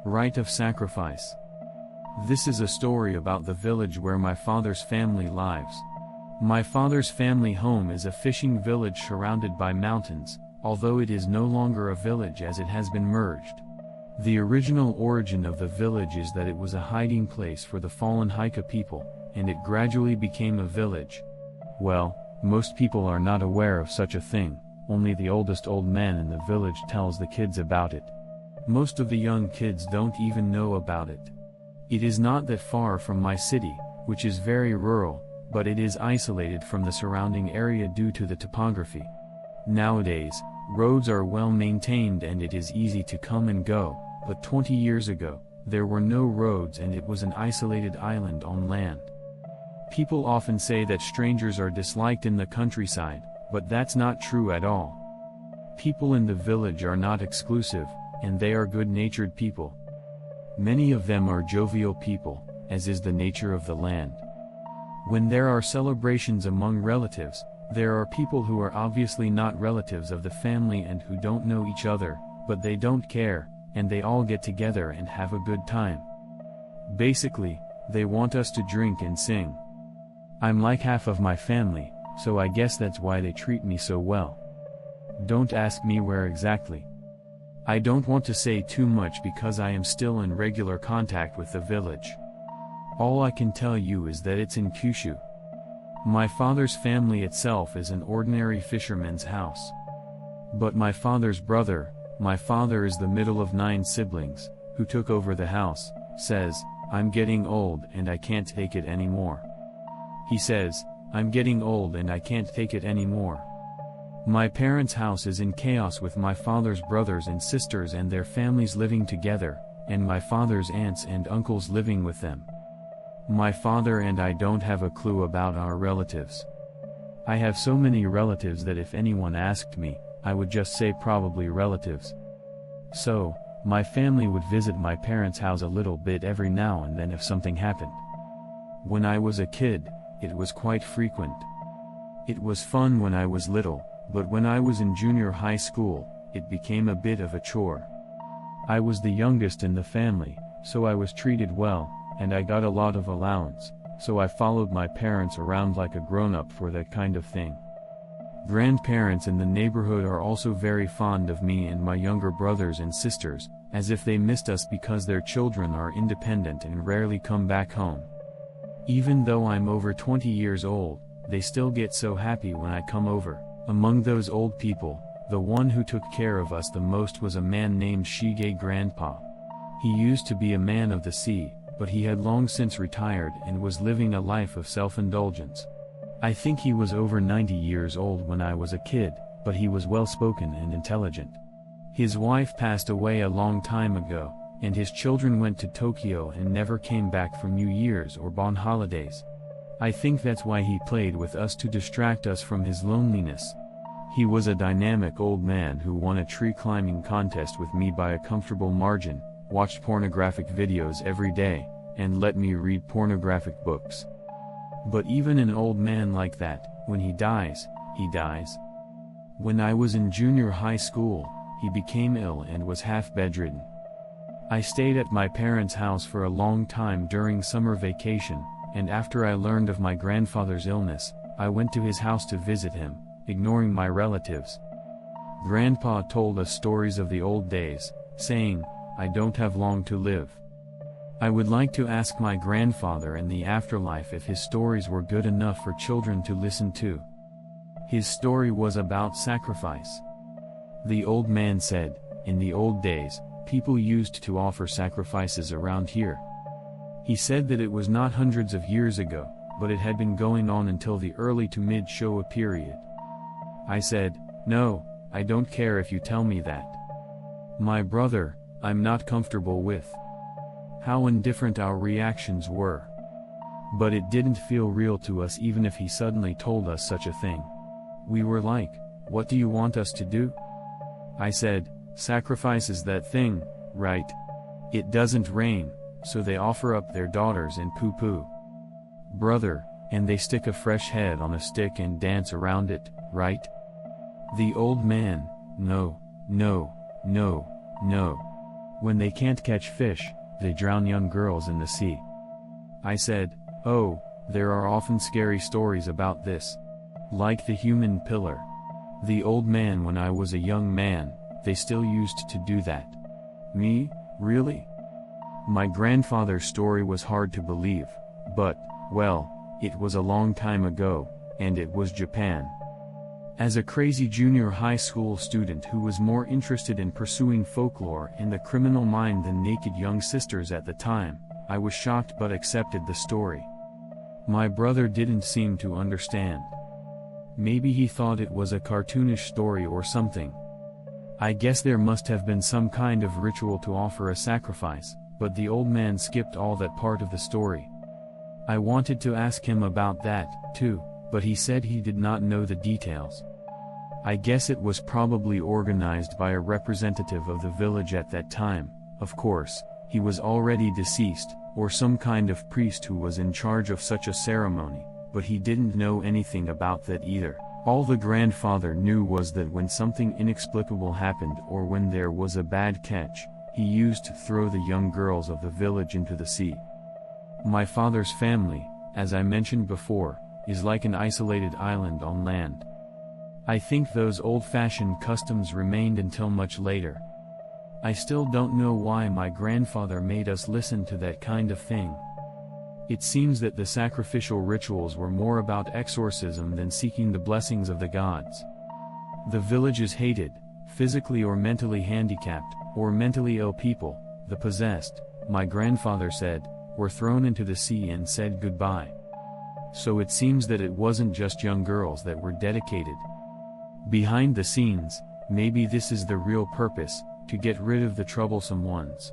Rite of sacrifice. This is a story about the village where my father's family lives. My father's family home is a fishing village surrounded by mountains, although it is no longer a village as it has been merged. The original origin of the village is that it was a hiding place for the fallen Haika people, and it gradually became a village. Well, most people are not aware of such a thing, only the oldest old man in the village tells the kids about it. Most of the young kids don't even know about it. It is not that far from my city, which is very rural, but it is isolated from the surrounding area due to the topography. Nowadays, roads are well maintained and it is easy to come and go, but 20 years ago, there were no roads and it was an isolated island on land. People often say that strangers are disliked in the countryside, but that's not true at all. People in the village are not exclusive, and they are good-natured people. Many of them are jovial people, as is the nature of the land. When there are celebrations among relatives, there are people who are obviously not relatives of the family and who don't know each other, but they don't care, and they all get together and have a good time. Basically, they want us to drink and sing. I'm like half of my family, so I guess that's why they treat me so well. Don't ask me where exactly. I don't want to say too much because I am still in regular contact with the village. All I can tell you is that it's in Kyushu. My father's family itself is an ordinary fisherman's house. But my father's brother, my father is the middle of 9 siblings, who took over the house, says, "I'm getting old and I can't take it anymore." He says, "I'm getting old and I can't take it anymore." My parents' house is in chaos with my father's brothers and sisters and their families living together, and my father's aunts and uncles living with them. My father and I don't have a clue about our relatives. I have so many relatives that if anyone asked me, I would just say probably relatives. So, my family would visit my parents' house a little bit every now and then if something happened. When I was a kid, it was quite frequent. It was fun when I was little, but when I was in junior high school, it became a bit of a chore. I was the youngest in the family, so I was treated well, and I got a lot of allowance, so I followed my parents around like a grown-up for that kind of thing. Grandparents in the neighborhood are also very fond of me and my younger brothers and sisters, as if they missed us because their children are independent and rarely come back home. Even though I'm over 20 years old, they still get so happy when I come over. Among those old people, the one who took care of us the most was a man named Shige Grandpa. He used to be a man of the sea, but he had long since retired and was living a life of self-indulgence. I think he was over 90 years old when I was a kid, but he was well-spoken and intelligent. His wife passed away a long time ago, and his children went to Tokyo and never came back for New Year's or Bon holidays. I think that's why he played with us to distract us from his loneliness. He was a dynamic old man who won a tree climbing contest with me by a comfortable margin, watched pornographic videos every day, and let me read pornographic books. But even an old man like that, when he dies, he dies. When I was in junior high school, he became ill and was half bedridden. I stayed at my parents' house for a long time during summer vacation, and after I learned of my grandfather's illness, I went to his house to visit him, ignoring my relatives. Grandpa told us stories of the old days, saying, "I don't have long to live." I would like to ask my grandfather in the afterlife if his stories were good enough for children to listen to. His story was about sacrifice. The old man said, in the old days, people used to offer sacrifices around here. He said that it was not hundreds of years ago, but it had been going on until the early to mid-Showa period. I said, "No, I don't care if you tell me that. My brother, I'm not comfortable with." How indifferent our reactions were. But it didn't feel real to us even if he suddenly told us such a thing. We were like, "What do you want us to do?" I said, "Sacrifice is that thing, right? It doesn't rain, so they offer up their daughters and poo-poo. Brother, and they stick a fresh head on a stick and dance around it, right?" The old man, "No, no, no, no. When they can't catch fish, they drown young girls in the sea. I said, "Oh, there are often scary stories about this. Like the human pillar. The old man when I was a young man, they still used to do that." "Me, really?" My grandfather's story was hard to believe, but, well, it was a long time ago, and it was Japan. As a crazy junior high school student who was more interested in pursuing folklore and the criminal mind than naked young sisters at the time, I was shocked but accepted the story. My brother didn't seem to understand. Maybe he thought it was a cartoonish story or something. I guess there must have been some kind of ritual to offer a sacrifice, but the old man skipped all that part of the story. I wanted to ask him about that, too, but he said he did not know the details. I guess it was probably organized by a representative of the village at that time. Of course, he was already deceased, or some kind of priest who was in charge of such a ceremony, but he didn't know anything about that either. All the grandfather knew was that when something inexplicable happened or when there was a bad catch, he used to throw the young girls of the village into the sea. My father's family, as I mentioned before, is like an isolated island on land. I think those old-fashioned customs remained until much later. I still don't know why my grandfather made us listen to that kind of thing. It seems that the sacrificial rituals were more about exorcism than seeking the blessings of the gods. The village is hated, physically or mentally handicapped, or mentally ill people, the possessed, my grandfather said, were thrown into the sea and said goodbye. So it seems that it wasn't just young girls that were dedicated. Behind the scenes, maybe this is the real purpose, to get rid of the troublesome ones.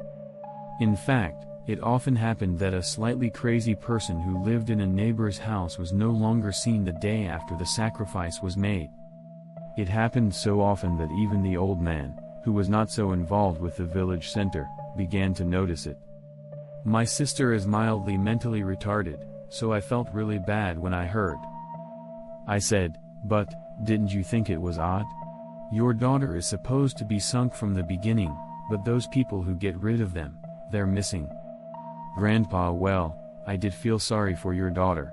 In fact, it often happened that a slightly crazy person who lived in a neighbor's house was no longer seen the day after the sacrifice was made. It happened so often that even the old man, who was not so involved with the village center, began to notice it. My sister is mildly mentally retarded, so I felt really bad when I heard. I said, "But, didn't you think it was odd? Your daughter is supposed to be sunk from the beginning, but those people who get rid of them, they're missing." "Grandpa, well, I did feel sorry for your daughter.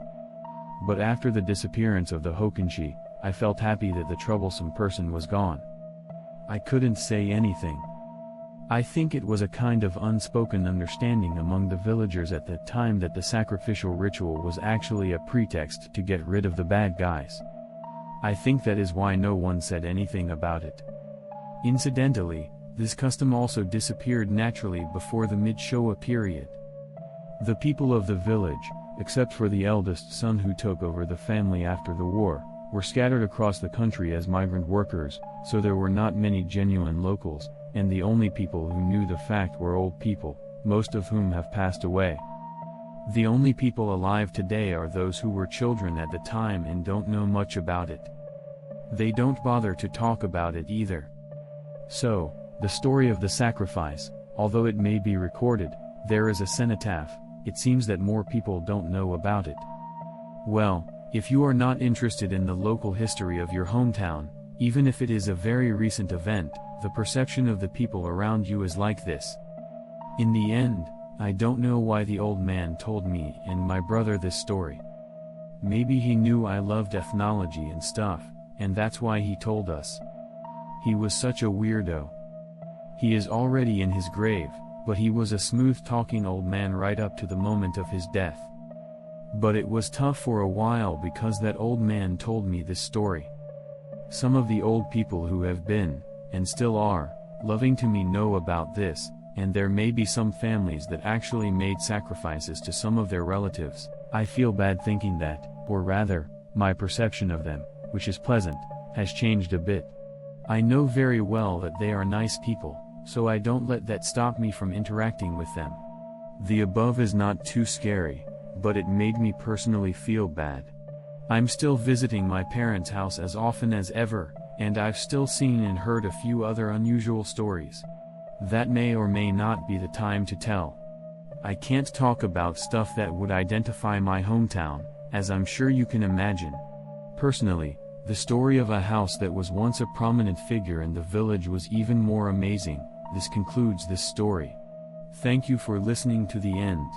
But after the disappearance of the Hokenshi, I felt happy that the troublesome person was gone." I couldn't say anything. I think it was a kind of unspoken understanding among the villagers at that time that the sacrificial ritual was actually a pretext to get rid of the bad guys. I think that is why no one said anything about it. Incidentally, this custom also disappeared naturally before the mid-Showa period. The people of the village, except for the eldest son who took over the family after the war, were scattered across the country as migrant workers, so there were not many genuine locals, and the only people who knew the fact were old people, most of whom have passed away. The only people alive today are those who were children at the time and don't know much about it. They don't bother to talk about it either. So, the story of the sacrifice, although it may be recorded, there is a cenotaph. It seems that more people don't know about it. Well, if you are not interested in the local history of your hometown, even if it is a very recent event, the perception of the people around you is like this. In the end, I don't know why the old man told me and my brother this story. Maybe he knew I loved ethnology and stuff, and that's why he told us. He was such a weirdo. He is already in his grave, but he was a smooth-talking old man right up to the moment of his death. But it was tough for a while because that old man told me this story. Some of the old people who have been, and still are, loving to me know about this, and there may be some families that actually made sacrifices to some of their relatives. I feel bad thinking that, or rather, my perception of them, which is pleasant, has changed a bit. I know very well that they are nice people, so I don't let that stop me from interacting with them. The above is not too scary, but it made me personally feel bad. I'm still visiting my parents' house as often as ever, and I've still seen and heard a few other unusual stories. That may or may not be the time to tell. I can't talk about stuff that would identify my hometown, as I'm sure you can imagine. Personally, the story of a house that was once a prominent figure in the village was even more amazing, This concludes this story. Thank you for listening to the end.